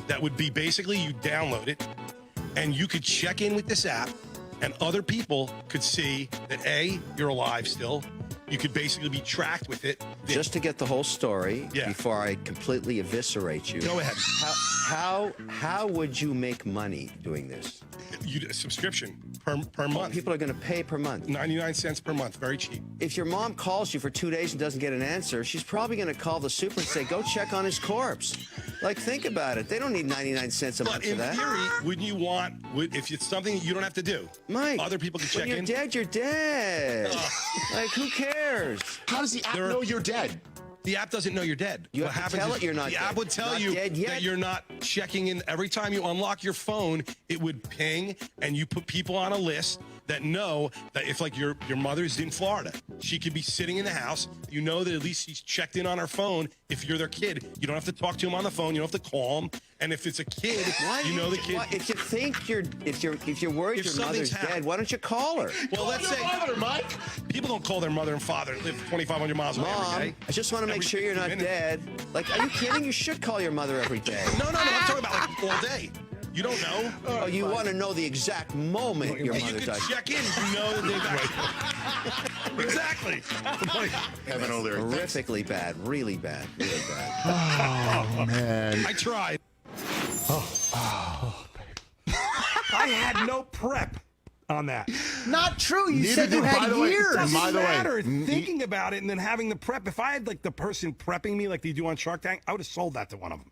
that would be basically you download it and you could check in with this app and other people could see that A, you're alive still. You could basically be tracked with it. Just to get the whole story before I completely eviscerate you. Go ahead. How would you make money doing this? A subscription per month. People are going to pay per month. 99 cents per month. Very cheap. If your mom calls you for 2 days and doesn't get an answer, she's probably going to call the super and say, go check on his corpse. Like, think about it. They don't need 99 cents a month for that. But in theory, wouldn't you want, if it's something you don't have to do, Mike, other people can check in? When you're dead, you're dead. Like, who cares? How does the app know you're dead? The app doesn't know you're dead. You have to tell it you're not dead. The app would tell you that you're not checking in. Every time you unlock your phone, it would ping, and you put people on a list that know that if, like, your mother's in Florida, she could be sitting in the house. You know that at least she's checked in on her phone. If you're their kid, you don't have to talk to him on the phone. You don't have to call him. And if it's a kid, you know the kid. If you think if you're worried your mother's dead, why don't you call her? Well, let's say mother, Mike. People don't call their mother and father and live 2,500 miles away every day. I just want to make sure you're not dead. Like, are you kidding? You should call your mother every day. No. I'm talking about like all day. You don't know. Oh, you want to know the exact moment your mother died. You can check in. You know that they died. Exactly. Kevin O'Leary. Horrifically bad. Really bad. Really bad. Oh, man. I tried. I had no prep on that. Not true. You said you had years. It doesn't matter. Thinking about it and then having the prep. If I had like the person prepping me like they do on Shark Tank, I would have sold that to one of them.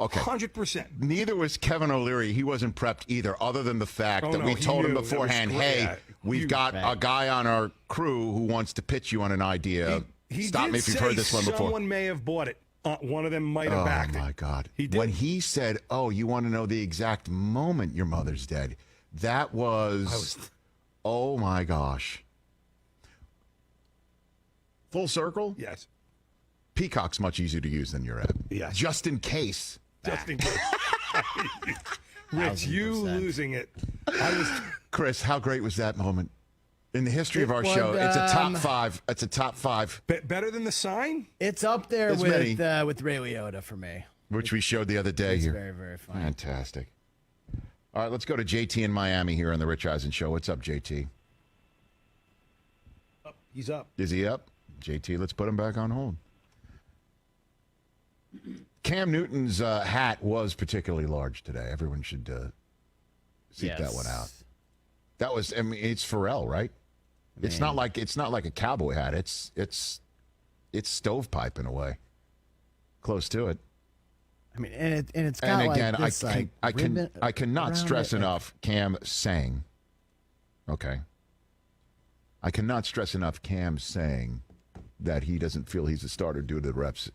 Okay. 100%. Neither was Kevin O'Leary. He wasn't prepped either, other than the fact that we told him beforehand, hey, we've got a guy on our crew who wants to pitch you on an idea. Stop me if you've heard this one before. Someone may have bought it. One of them might have backed it. Oh, my God. He did. When he said, oh, you want to know the exact moment your mother's dead, that was oh, my gosh. Full circle? Yes. Peacock's much easier to use than your app. Yes. Just in case. Just in case. Rich, you losing it. Chris, how great was that moment? In the history of our show, it's a top five. It's a top five. Better than The Sign? It's up there with Ray Liotta for me. Which we showed the other day here. Very, very fun. Fantastic. All right, let's go to JT in Miami here on the Rich Eisen Show. What's up, JT? He's up. Is he up? JT, let's put him back on hold. Cam Newton's hat was particularly large today. Everyone should seek that one out. That was, I mean, it's Pharrell, right? It's not like a cowboy hat. It's stovepipe in a way, close to it. I mean, and it's got again, like this, I cannot stress enough Cam saying, okay. I cannot stress enough Cam saying that he doesn't feel he's a starter due to the reps.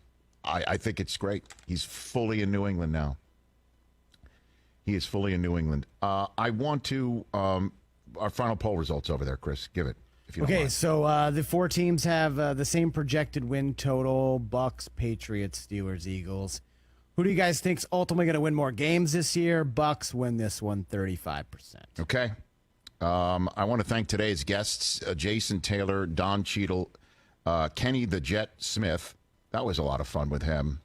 I think it's great. He's fully in New England now. He is fully in New England. I want to our final poll results over there, Chris. Give it if you don't mind. So the four teams have the same projected win total: Bucks, Patriots, Steelers, Eagles. Who do you guys think's ultimately going to win more games this year? Bucks win this one 35%. Okay. I want to thank today's guests: Jason Taylor, Don Cheadle, Kenny the Jet Smith. That was a lot of fun with him.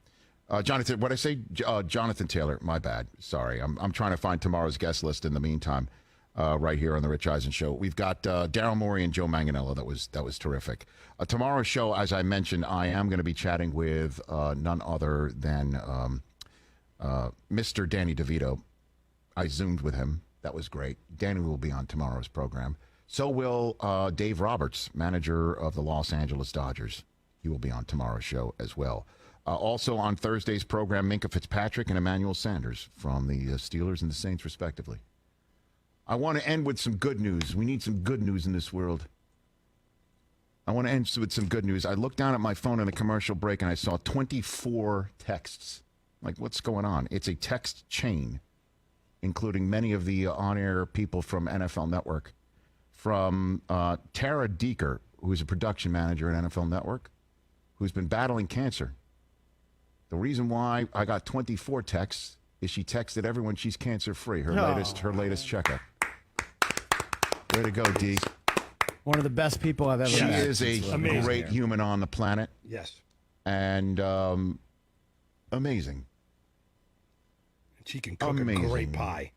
Jonathan, what did I say? Jonathan Taylor. My bad. Sorry. I'm trying to find tomorrow's guest list in the meantime, right here on the Rich Eisen Show. We've got Daryl Morey and Joe Manganiello. That was terrific. Tomorrow's show, as I mentioned, I am going to be chatting with none other than Mr. Danny DeVito. I Zoomed with him. That was great. Danny will be on tomorrow's program. So will Dave Roberts, manager of the Los Angeles Dodgers. He will be on tomorrow's show as well. Also on Thursday's program, Minka Fitzpatrick and Emmanuel Sanders from the Steelers and the Saints, respectively. I want to end with some good news. We need some good news in this world. I want to end with some good news. I looked down at my phone in the commercial break and I saw 24 texts. Like, what's going on? It's a text chain, including many of the on-air people from NFL Network. From Tara Deeker, who's a production manager at NFL Network, who's been battling cancer. The reason why I got 24 texts is she texted everyone she's cancer-free, her latest checkup. Way to go, Dee. One of the best people I've ever met. She is a great human on the planet. Yes. And amazing. She can cook a great pie.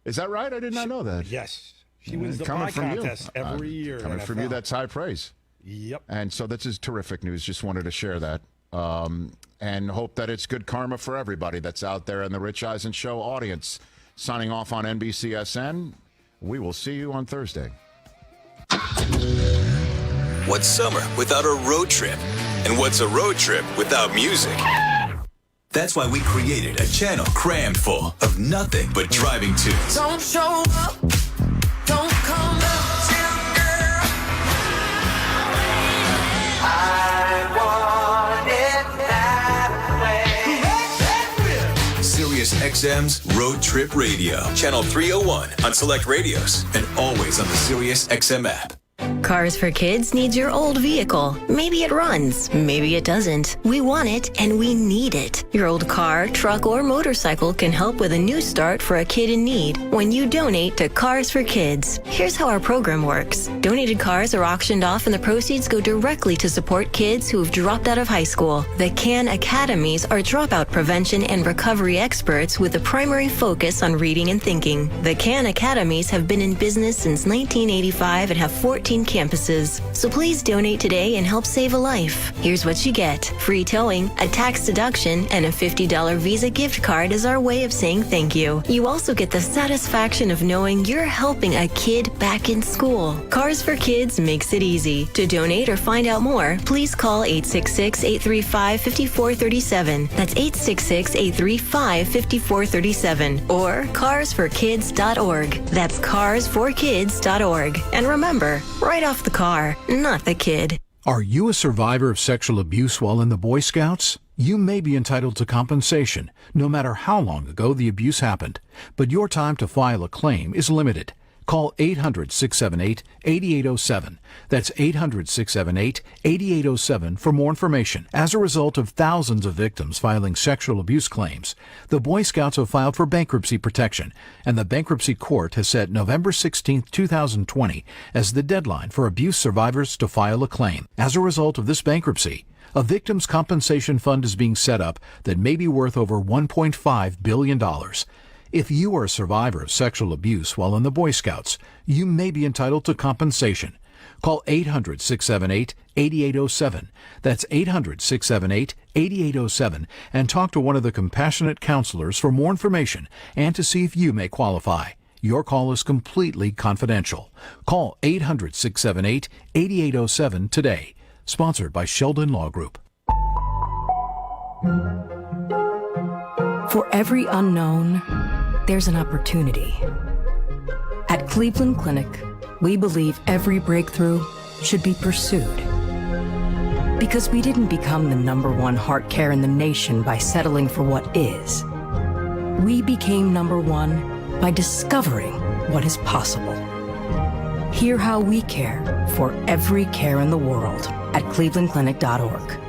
Is that right? I did not know that. Yes. She wins the pie contest every year. Coming from you, that's high praise. Yep. And so this is terrific news. Just wanted to share that. And hope that it's good karma for everybody that's out there in the Rich Eisen Show audience. Signing off on NBCSN. We will see you on Thursday. What's summer without a road trip? And what's a road trip without music? That's why we created a channel crammed full of nothing but driving tunes. Don't show up, don't come up to girl. I want it that way. SiriusXM's Road Trip Radio. Channel 301 on select radios and always on the SiriusXM app. Cars for Kids needs your old vehicle. Maybe it runs, maybe it doesn't. We want it and we need it. Your old car, truck, or motorcycle can help with a new start for a kid in need when you donate to Cars for Kids. Here's how our program works. Donated cars are auctioned off and the proceeds go directly to support kids who have dropped out of high school. The CAN Academies are dropout prevention and recovery experts with a primary focus on reading and thinking. The CAN Academies have been in business since 1985 and have 14 campuses. So please donate today and help save a life. Here's what you get. Free towing, a tax deduction, and a $50 Visa gift card is our way of saying thank you. You also get the satisfaction of knowing you're helping a kid back in school. Cars for Kids makes it easy. To donate or find out more, please call 866-835-5437. That's 866-835-5437. Or carsforkids.org. That's carsforkids.org. And remember, right off the car, not the kid. Are you a survivor of sexual abuse while in the Boy Scouts? You may be entitled to compensation, no matter how long ago the abuse happened. But your time to file a claim is limited. Call 800-678-8807. That's 800-678-8807 for more information. As a result of thousands of victims filing sexual abuse claims, the Boy Scouts have filed for bankruptcy protection, and the bankruptcy court has set November 16, 2020 as the deadline for abuse survivors to file a claim. As a result of this bankruptcy, a victim's compensation fund is being set up that may be worth over $1.5 billion. If you are a survivor of sexual abuse while in the Boy Scouts, you may be entitled to compensation. Call 800-678-8807. That's 800-678-8807 and talk to one of the compassionate counselors for more information and to see if you may qualify. Your call is completely confidential. Call 800-678-8807 today. Sponsored by Sheldon Law Group. For every unknown, there's an opportunity. At Cleveland Clinic, we believe every breakthrough should be pursued. Because we didn't become the #1 heart care in the nation by settling for what is. We became #1 by discovering what is possible. Hear how we care for every care in the world at clevelandclinic.org.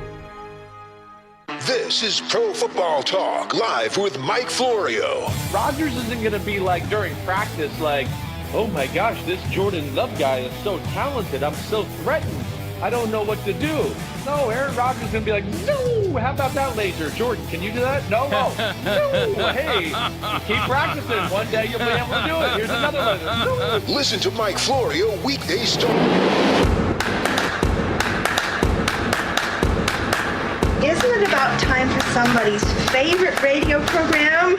This is Pro Football Talk, live with Mike Florio. Rodgers isn't going to be like during practice, like, oh my gosh, this Jordan Love guy is so talented. I'm so threatened. I don't know what to do. No, Aaron Rodgers is going to be like, no, how about that laser? Jordan, can you do that? No. Hey, keep practicing. One day you'll be able to do it. Here's another laser. No. Listen to Mike Florio weekday start. Isn't it about time for somebody's favorite radio program?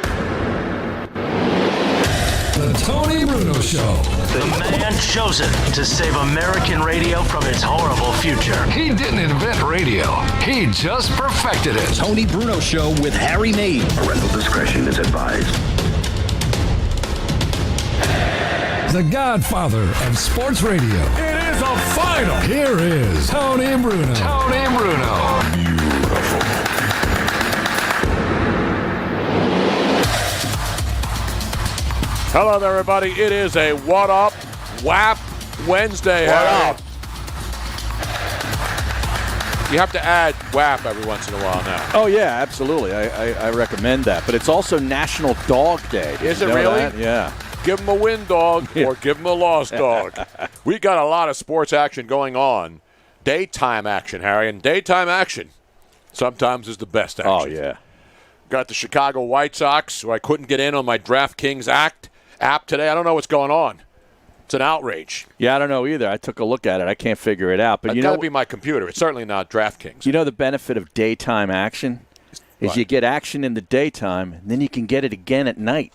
The Tony Bruno Show. The man chosen to save American radio from its horrible future. He didn't invent radio. He just perfected it. Tony Bruno Show with Harry Maid. Parental discretion is advised. The godfather of sports radio. It is a final. Here is Tony Bruno. Tony Bruno. Hello there, everybody. It is a What Up WAP Wednesday. What up? You have to add WAP every once in a while now. Oh, yeah, absolutely. I recommend that. But it's also National Dog Day. Is it really? That? Yeah. Give them a win dog or give them a loss dog. We got a lot of sports action going on. Daytime action, Harry. And daytime action sometimes is the best action. Oh, yeah. Got the Chicago White Sox, who I couldn't get in on my DraftKings app today. I don't know what's going on. It's an outrage. Yeah, I don't know either. I took a look at it. I can't figure it out. But It's got to be my computer. It's certainly not DraftKings. You know the benefit of daytime action is you get action in the daytime, and then you can get it again at night.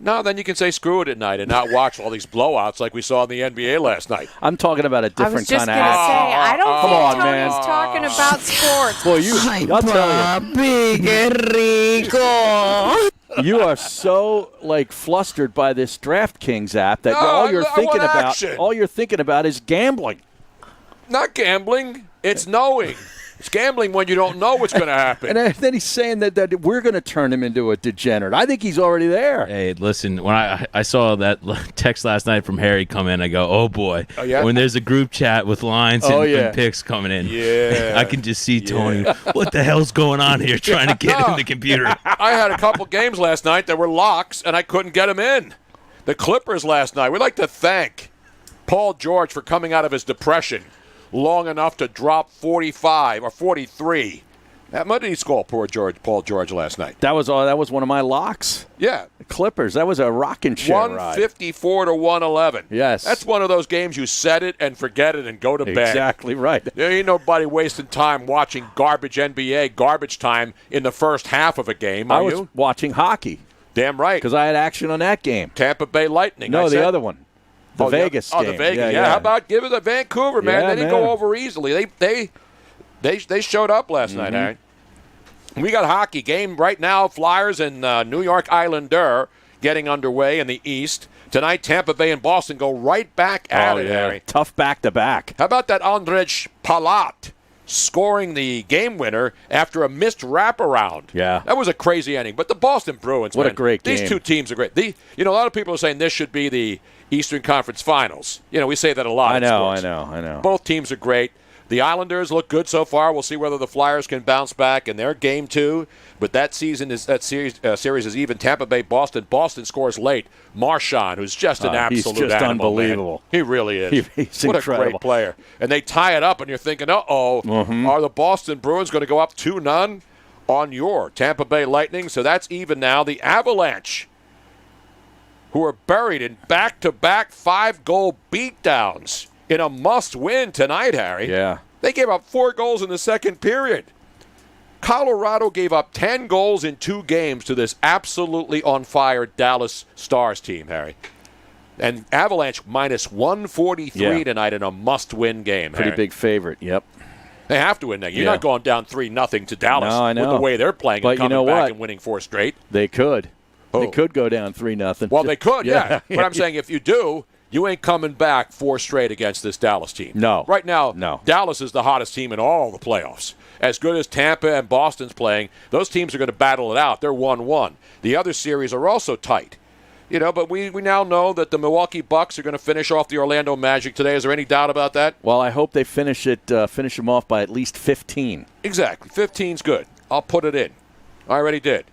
No, then you can say screw it at night and not watch all these blowouts like we saw in the NBA last night. I'm talking about a different kind of action. I don't Come think on, Tony's man. talking about sports. Well, I'll tell you. You are so flustered by this DraftKings app that all you're thinking about is gambling. Not gambling. It's knowing. It's gambling when you don't know what's going to happen. And then he's saying that we're going to turn him into a degenerate. I think he's already there. Hey, listen, when I saw that text last night from Harry come in, I go, oh, boy. Oh, yeah? When there's a group chat with lines and picks coming in, I can just see Tony, what the hell's going on here, trying to get in the computer. I had a couple games last night that were locks, and I couldn't get them in. The Clippers last night. We'd like to thank Paul George for coming out of his depression long enough to drop 45 or 43. What did he score, Paul George last night? That was one of my locks. Yeah. The Clippers. That was a rocking chair ride. 154 to 111. Yes. That's one of those games you set it and forget it and go to bed. Exactly right. There ain't nobody wasting time watching garbage NBA, garbage time in the first half of a game, I was watching hockey. Damn right. Because I had action on that game. Tampa Bay Lightning. No, the other one. The Vegas game. Oh, the Vegas. Yeah. How about give it to Vancouver, man? They didn't go over easily. They showed up last night, all right? We got hockey game right now. Flyers and New York Islander getting underway in the East. Tonight, Tampa Bay and Boston go right back at it, Harry. Tough back-to-back. How about that Andrej Palat scoring the game winner after a missed wraparound? Yeah. That was a crazy inning. But the Boston Bruins, what a great game. These two teams are great. A lot of people are saying this should be the Eastern Conference Finals. We say that a lot. I know. Both teams are great. The Islanders look good so far. We'll see whether the Flyers can bounce back in their game two. But that series is even. Tampa Bay, Boston. Boston scores late. Marchand, who's just an absolute he's just animal, unbelievable. Man. He really is. He's what incredible. a great player. And they tie it up, and you're thinking, are the Boston Bruins going to go up 2-0 on your Tampa Bay Lightning? So that's even now. The Avalanche, who are buried in back-to-back 5-goal beatdowns in a must-win tonight, Harry. Yeah. They gave up 4 goals in the second period. Colorado gave up 10 goals in 2 games to this absolutely on-fire Dallas Stars team, Harry. And Avalanche minus 143 tonight in a must-win game, Pretty Harry. big favorite, yep. They have to win that. You're not going down 3-0 to Dallas No, I know. with the way they're playing But and coming you know back what? and winning 4 straight. They could. They could go down 3-0. Well, they could, yeah. But I'm saying if you do, you ain't coming back 4 straight against this Dallas team. No. Right now, No. Dallas is the hottest team in all the playoffs. As good as Tampa and Boston's playing, those teams are going to battle it out. They're 1-1. The other series are also tight. But we now know that the Milwaukee Bucks are going to finish off the Orlando Magic today. Is there any doubt about that? Well, I hope they finish them off by at least 15. Exactly. 15's good. I'll put it in. I already did.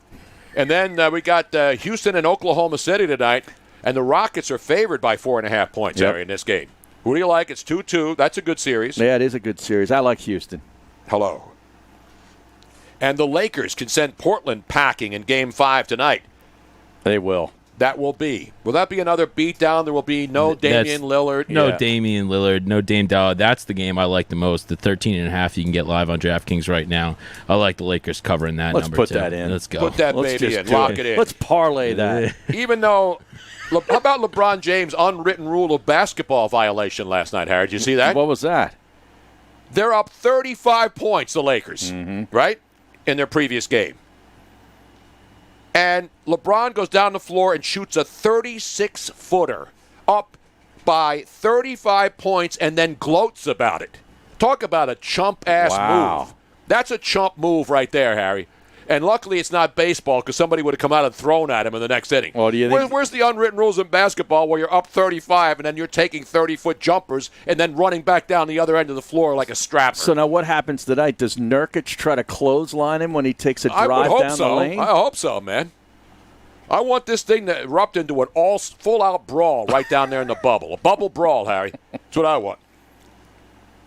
And then we got Houston and Oklahoma City tonight, and the Rockets are favored by 4.5 points, Harry, in this game. Who do you like? It's 2-2. That's a good series. Yeah, it is a good series. I like Houston. Hello. And the Lakers can send Portland packing in Game 5 tonight. They will. That will be. Will that be another beatdown? There will be no Damian Lillard. No Damian Lillard, no Dame Dollar. That's the game I like the most. The 13.5 you can get live on DraftKings right now. I like the Lakers covering that Let's number, put too. that in. Let's go. Put that baby in. Lock it in. Let's parlay that. Even though, how about LeBron James' unwritten rule of basketball violation last night, Harry? Did you see that? What was that? They're up 35 points, the Lakers, right, in their previous game. And LeBron goes down the floor and shoots a 36-footer up by 35 points and then gloats about it. Talk about a chump-ass move. That's a chump move right there, Harry. And luckily it's not baseball because somebody would have come out and thrown at him in the next inning. Well, do you think Where's the unwritten rules in basketball where you're up 35 and then you're taking 30-foot jumpers and then running back down the other end of the floor like a strapper? So now what happens tonight? Does Nurkic try to clothesline him when he takes a drive down the lane? I hope so, man. I want this thing to erupt into an full-out brawl right down there in the bubble. A bubble brawl, Harry. That's what I want.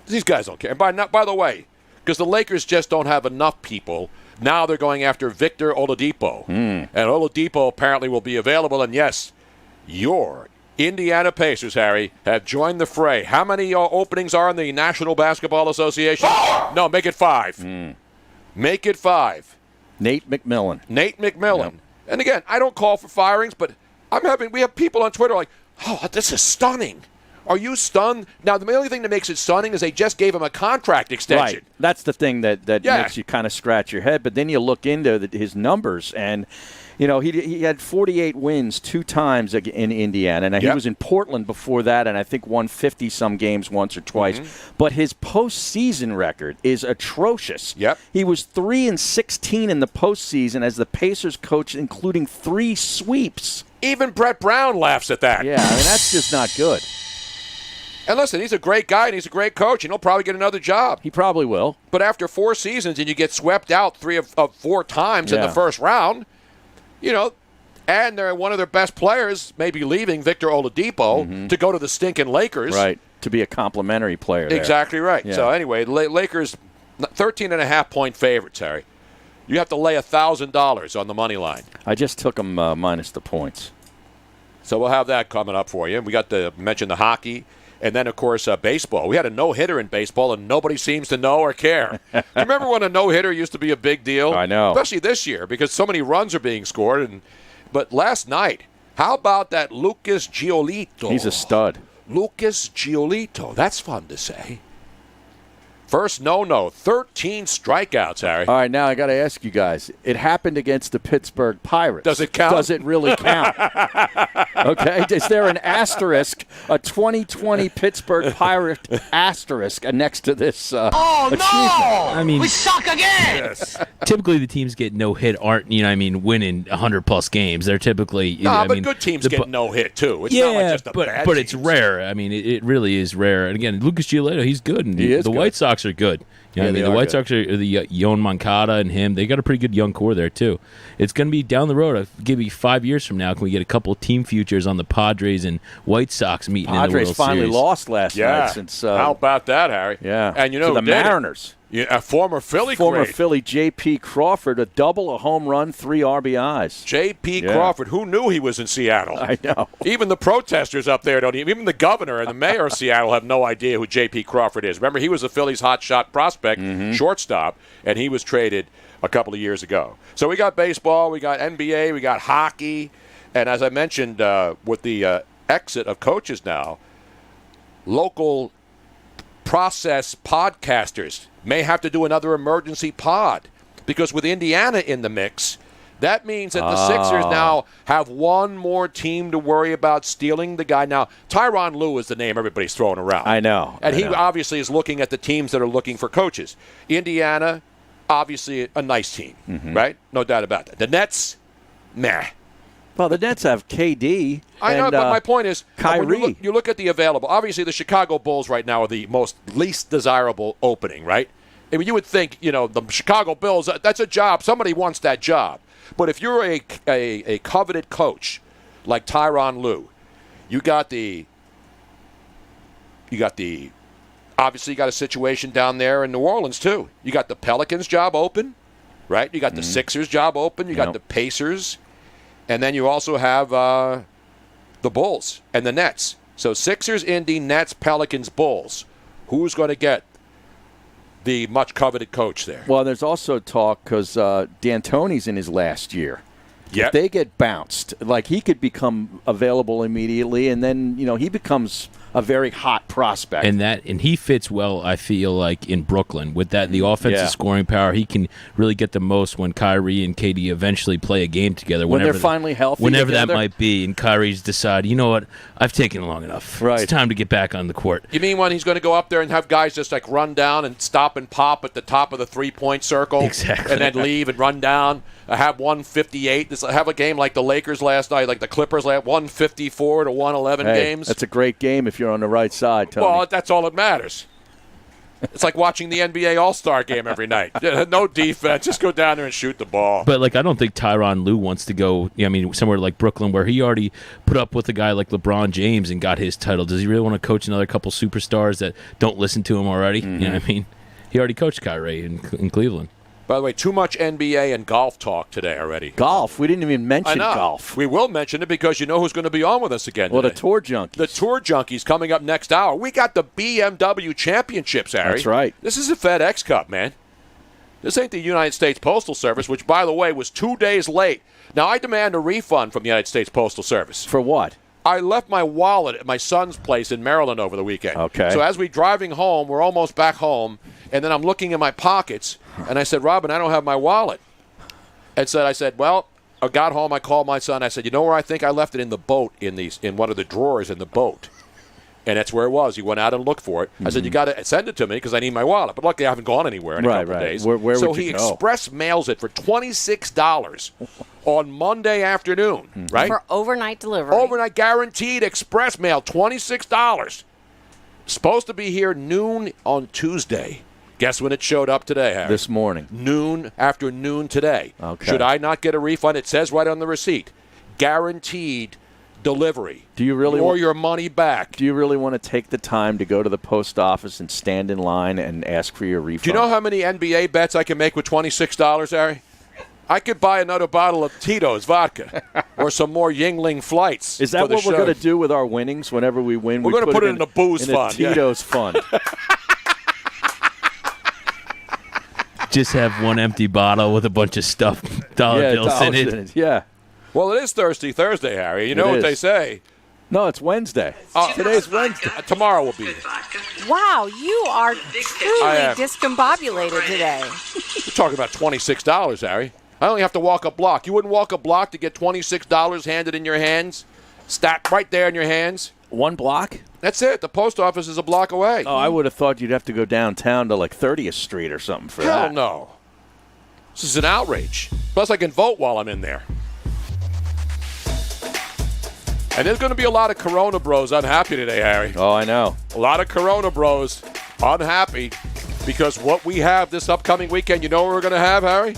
These guys don't care. And by the way, because the Lakers just don't have enough people now they're going after Victor Oladipo. And Oladipo apparently will be available. And yes, your Indiana Pacers, Harry, have joined the fray. How many openings are in the National Basketball Association? 4! No, make it 5. Make it 5. Nate McMillan. Yep. And again, I don't call for firings, but we have people on Twitter like, oh, this is stunning. Are you stunned? Now, the only thing that makes it stunning is they just gave him a contract extension. Right. That's the thing that makes you kind of scratch your head. But then you look into his numbers, and he had 48 wins 2 times in Indiana. Now, he was in Portland before that, and I think won 50-some games once or twice. But his postseason record is atrocious. He was 3-16 in the postseason as the Pacers coach, including 3 sweeps. Even Brett Brown laughs at that. Yeah, I mean, that's just not good. And listen, he's a great guy and he's a great coach, and he'll probably get another job. He probably will. But after 4 seasons and you get swept out 3 of 4 times in the first round, and they're one of their best players, maybe leaving Victor Oladipo to go to the stinking Lakers. Right, to be a complimentary player there. Exactly right. Yeah. So anyway, Lakers 13.5-point favorites, Harry. You have to lay $1,000 on the money line. I just took them minus the points. So we'll have that coming up for you. We got to mention the hockey. And then, of course, baseball. We had a no-hitter in baseball, and nobody seems to know or care. You remember when a no-hitter used to be a big deal? I know. Especially this year, because so many runs are being scored. But last night, how about that Lucas Giolito? He's a stud. Lucas Giolito. That's fun to say. First no-no, 13 strikeouts, Harry. All right, now I got to ask you guys. It happened against the Pittsburgh Pirates. Does it count? Does it really count? Okay, is there an asterisk, a 2020 Pittsburgh Pirate asterisk next to this achievement? I mean, we suck again. Yes. Typically, the teams get no hit aren't winning 100+ games. They're typically good teams get no hit too. It's not like just a bad but it's rare. I mean, it really is rare. And again, Lucas Giolito, he's good, and He is the good. White Sox are good. The White Sox are the Yoan Moncada and him. They got a pretty good young core there too. It's going to be down the road. I'll give you 5 years from now. Can we get a couple of team futures on the Padres and White Sox meeting in the World Padres finally Series? lost last night since. How about that, Harry? Yeah, and to the Mariners. A former Philly great. Philly J.P. Crawford, a double, a home run, 3 RBIs. J.P. Crawford, who knew he was in Seattle? I know. Even the protesters up there don't even the governor and the mayor of Seattle have no idea who J.P. Crawford is. Remember, he was the Phillies' hot shot prospect, shortstop, and he was traded a couple of years ago. So we got baseball, we got NBA, we got hockey, and as I mentioned, with the exit of coaches now, local process podcasters may have to do another emergency pod, because with Indiana in the mix, that means that the Sixers now have one more team to worry about stealing the guy. Now, Tyronn Lue is the name everybody's throwing around. I know. And he obviously is looking at the teams that are looking for coaches. Indiana, obviously a nice team, right? No doubt about that. The Nets, meh. Well, the Nets have KD. I know, but my point is, Kyrie. when you look at the available, obviously the Chicago Bulls right now are the least desirable opening, right? I mean, you would think, the Chicago Bulls, that's a job. Somebody wants that job. But if you're a coveted coach like Tyronn Lue, you got obviously you got a situation down there in New Orleans too. You got the Pelicans job open, right? You got the Sixers job open. You got the Pacers. And then you also have the Bulls and the Nets. So Sixers, Indy, Nets, Pelicans, Bulls. Who's going to get the much-coveted coach there? Well, there's also talk because D'Antoni's in his last year. Yep. If they get bounced, he could become available immediately, and then, he becomes a very hot prospect. And he fits well, I feel like, in Brooklyn. With that, the offensive scoring power, he can really get the most when Kyrie and KD eventually play a game together. When they're finally healthy whenever together. that might be, and Kyrie's decided, you know what, I've taken long enough. Right. It's time to get back on the court. You mean when he's going to go up there and have guys just run down and stop and pop at the top of the three-point circle? Exactly. And then leave and run down, have 158. Have a game like the Lakers last night, like the Clippers last 154 to 111 games. That's a great game if you're on the right side, Tony. Well, that's all that matters. It's like watching the NBA All-Star game every night. No defense. Just go down there and shoot the ball. But, I don't think Tyronn Lue wants to go, somewhere like Brooklyn where he already put up with a guy like LeBron James and got his title. Does he really want to coach another couple superstars that don't listen to him already? You know what I mean? He already coached Kyrie in Cleveland. By the way, too much NBA and golf talk today already. Golf? We didn't even mention I know. golf. We will mention it because you know who's going to be on with us again Well, today. the Tour Junkies. The Tour Junkies coming up next hour. We got the BMW Championships, Harry. That's right. This is a FedEx Cup, man. This ain't the United States Postal Service, which, by the way, was 2 days late. Now, I demand a refund from the United States Postal Service. For what? I left my wallet at my son's place in Maryland over the weekend. Okay. So as we're driving home, we're almost back home, and then I'm looking in my pockets, and I said, Robin, I don't have my wallet. I said, well, I got home, I called my son, I said, you know where I think I left it? In the boat, in one of the drawers in the boat. And that's where it was. He went out and looked for it. I said, you got to send it to me because I need my wallet. But luckily, I haven't gone anywhere in a couple of days. Where so would you he go? express mails it for $26 on Monday afternoon, right? For overnight delivery. Overnight guaranteed express mail, $26. Supposed to be here noon on Tuesday. Guess when it showed up today, Harry? This morning. After noon today. Okay. Should I not get a refund? It says right on the receipt, guaranteed delivery. Do you really or your money back? Do you really want to take the time to go to the post office and stand in line and ask for your refund? Do you know how many NBA bets I can make with $26, Harry? I could buy another bottle of Tito's vodka or some more Yingling flights. Is that what we're going to do with our winnings whenever we win? We're going to put it in a booze fund. Tito's fund. Just have one empty bottle with a bunch of stuffed dollar bills in it. Yeah. Well, it is Thirsty Thursday, Harry. You know what they say. No, it's Wednesday. Today's Wednesday. Tomorrow will be. Wow, you are truly discombobulated today. We're talking about $26, Harry. I only have to walk a block. You wouldn't walk a block to get $26 handed in your hands? Stacked right there in your hands? One block? That's it. The post office is a block away. Oh, I would have thought you'd have to go downtown to like 30th Street or something for Hell that. no. This is an outrage. Plus, I can vote while I'm in there. And there's going to be a lot of Corona bros unhappy today, Harry. Oh, I know. A lot of Corona bros unhappy because what we have this upcoming weekend, you know what we're going to have, Harry?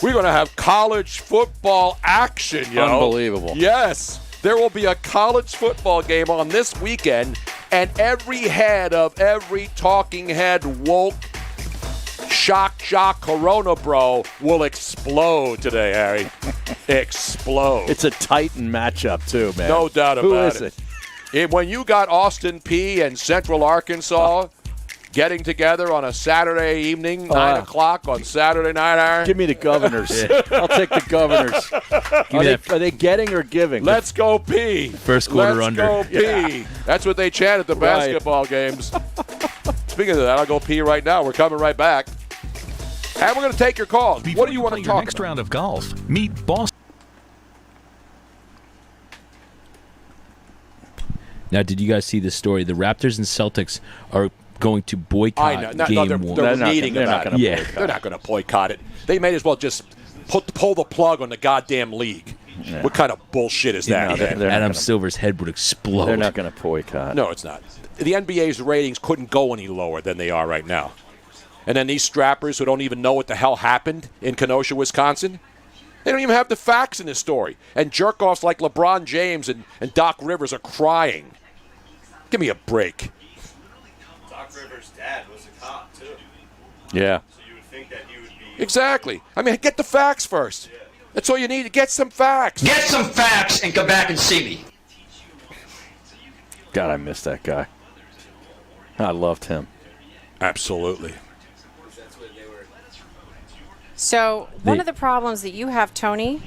We're going to have college football action, yo. Unbelievable. Yes. There will be a college football game on this weekend, and every head of every talking head woke shock Corona bro will explode today, Harry. Explode. It's a Titan matchup, too, man. No doubt about it. Who is it? When you got Austin P and Central Arkansas getting together on a Saturday evening, 9 o'clock on Saturday night, Harry. Give me the Governors. I'll take the Governors. Are they getting or giving? Let's go P. First quarter under. Let's go P. Yeah. That's what they chant at the basketball games. Speaking of that, I'll go P right now. We're coming right back. And we're going to take your calls. What do you want to talk next about? round of golf, meet Boston. Now, did you guys see this story? The Raptors and Celtics are going to boycott game one. They're meeting about it. Yeah. They're not going to boycott it. They may as well just pull the plug on the goddamn league. Yeah. What kind of bullshit is that? Adam Silver's head would explode. They're not going to boycott. No, it's not. The NBA's ratings couldn't go any lower than they are right now. And then these strappers who don't even know what the hell happened in Kenosha, Wisconsin, they don't even have the facts in this story. And jerk-offs like LeBron James and Doc Rivers are crying. Give me a break. Doc Rivers' dad was a cop, too. Yeah. So you would think that he would be... Exactly. I mean, get the facts first. That's all you need. Get some facts. Get some facts and come back and see me. God, I miss that guy. I loved him. Absolutely. So one of the problems that you have, Tony,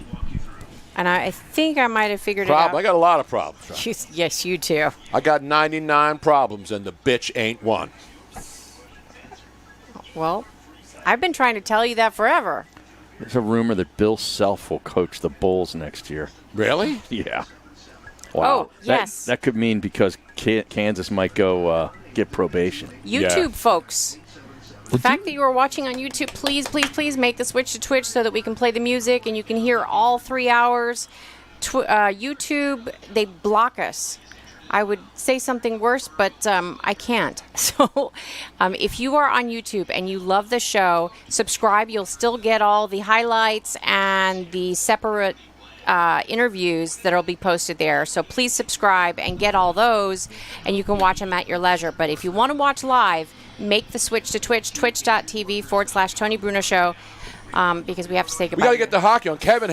and I think I might have figured it out. I got a lot of problems. Yes, you too. I got 99 problems, and the bitch ain't one. Well, I've been trying to tell you that forever. There's a rumor that Bill Self will coach the Bulls next year. Really? Yeah. Wow. Oh, yes. That could mean because Kansas might go get probation. YouTube folks. The fact that you are watching on YouTube, please make the switch to Twitch so that we can play the music and you can hear all 3 hours. YouTube, they block us. I would say something worse, but I can't. So if you are on YouTube and you love the show, subscribe. You'll still get all the highlights and the separate interviews that will be posted there. So please subscribe and get all those, and you can watch them at your leisure. But if you want to watch live, make the switch to Twitch, twitch.tv/Tony Bruno Show. because we have to say We goodbye. got to get to hockey on. Kevin